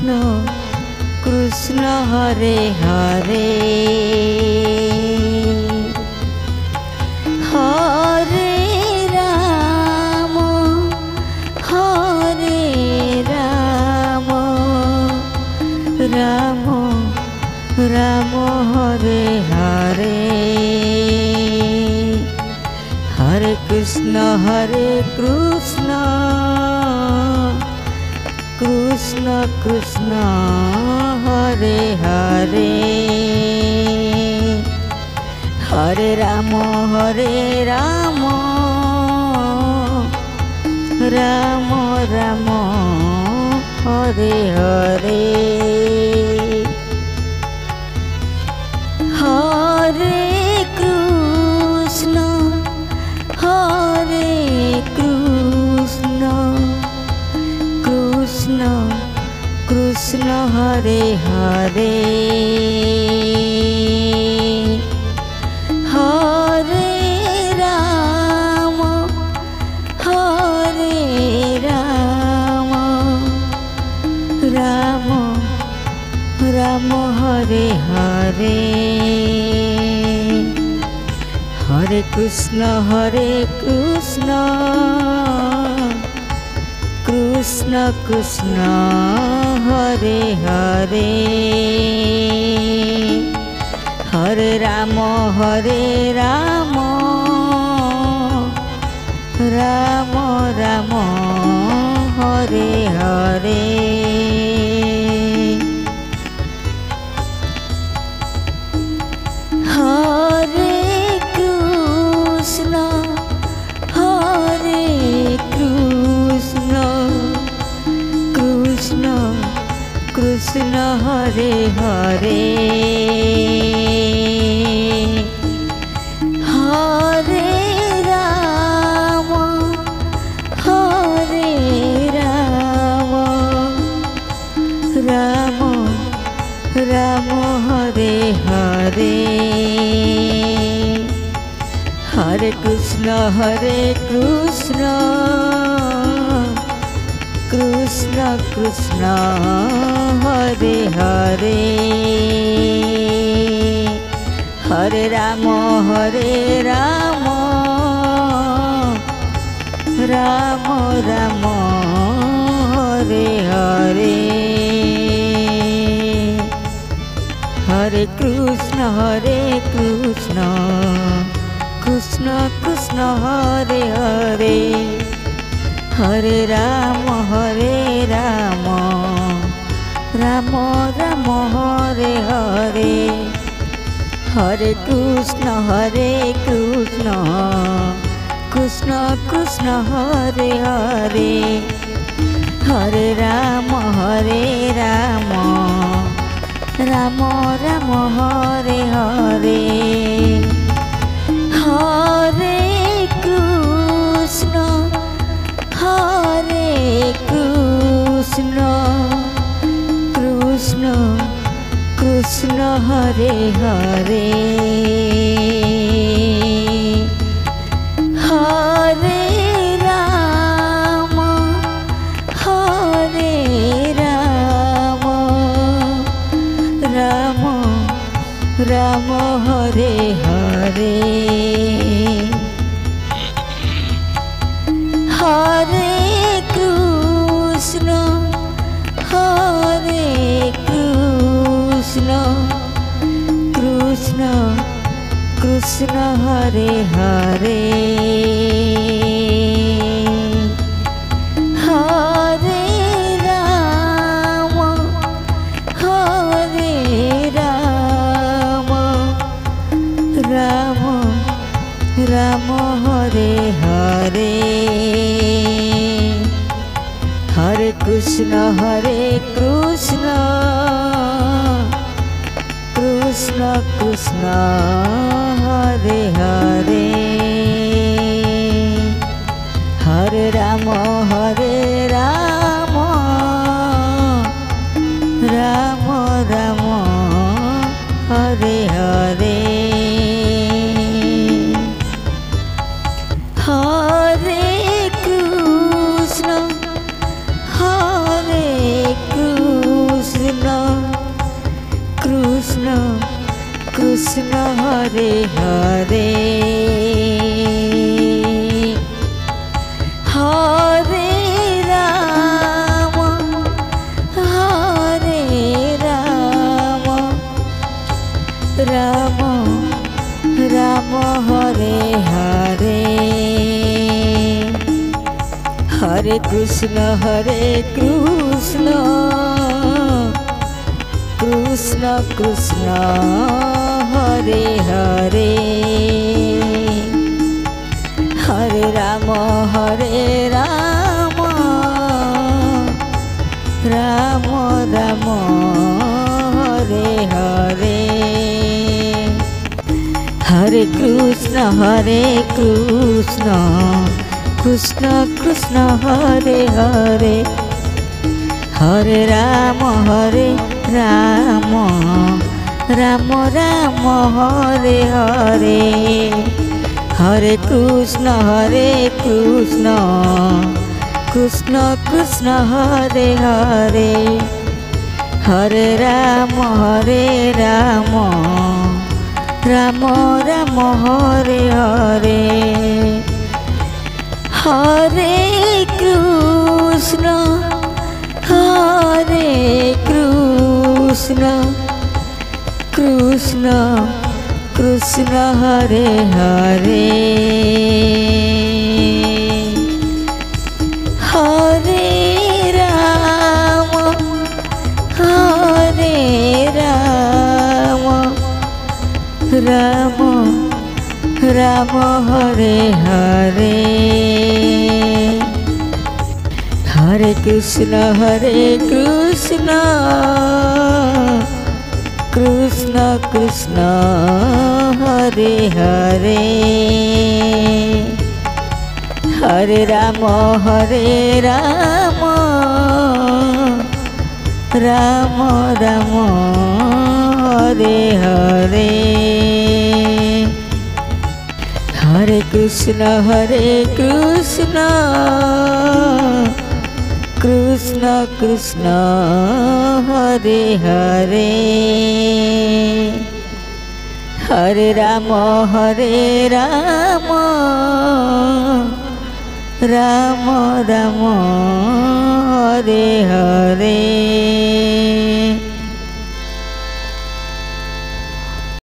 Krishna Krishna Hare Hare Hare Ram Ram Ram Hare Hare Hare Krishna Krishna Krishna Hare Hare Hare Ram Ram Ram Hare Hare Hare Krishna Krishna Krishna Hare Hare Hare Ram Ram Ram Hare Hare Hare Krishna Krishna Krishna Hare Hare Hare Ram Ram Ram Hare Hare Hare Krishna Krishna Krishna Hare Hare Hare Ram Ram Ram Hare Hare Hare Krishna Krishna Krishna Hare Hare Hare Ram Ram Ram Hare Hare Hare Krishna Krishna Krishna Hare Hare Hare Ram Ram Ram Hare Hare Hare Krishna Krishna Krishna Hare Hare Hare Ram Ram Ram Hare Hare Hare Krishna Krishna Krishna Hare Hare Hare Ram Ram Ram Hare Hare Hare Krishna Krishna Krishna Hare Hare Hare Ram Ram Ram Hare Hare Hare Krishna Krishna Krishna Hare Hare Hare Ram Ram Ram Hare Hare Hare Krishna Krishna Krishna Hare Hare Hare Ram Ram Ram Hare Hare Hare Krishna Krishna Krishna Hare Hare Hare Ram Ram Ram Hare Hare Hare Krishna Krishna Krishna Hare Hare Hare Ram Ram Ram Hare Hare Hare Krishna Krishna Krishna Hare Hare Hare Ram Ram Ram Hare Hare Hare Krishna Krishna Krishna Hare Hare Hare Ram Ram Ram Hare Hare Hare Krishna Krishna Krishna Hare Hare Hare Ram Ram Ram Hare Hare Hare Krishna Krishna Krishna Hare Hare Hare Ram Ram Ram Hare Hare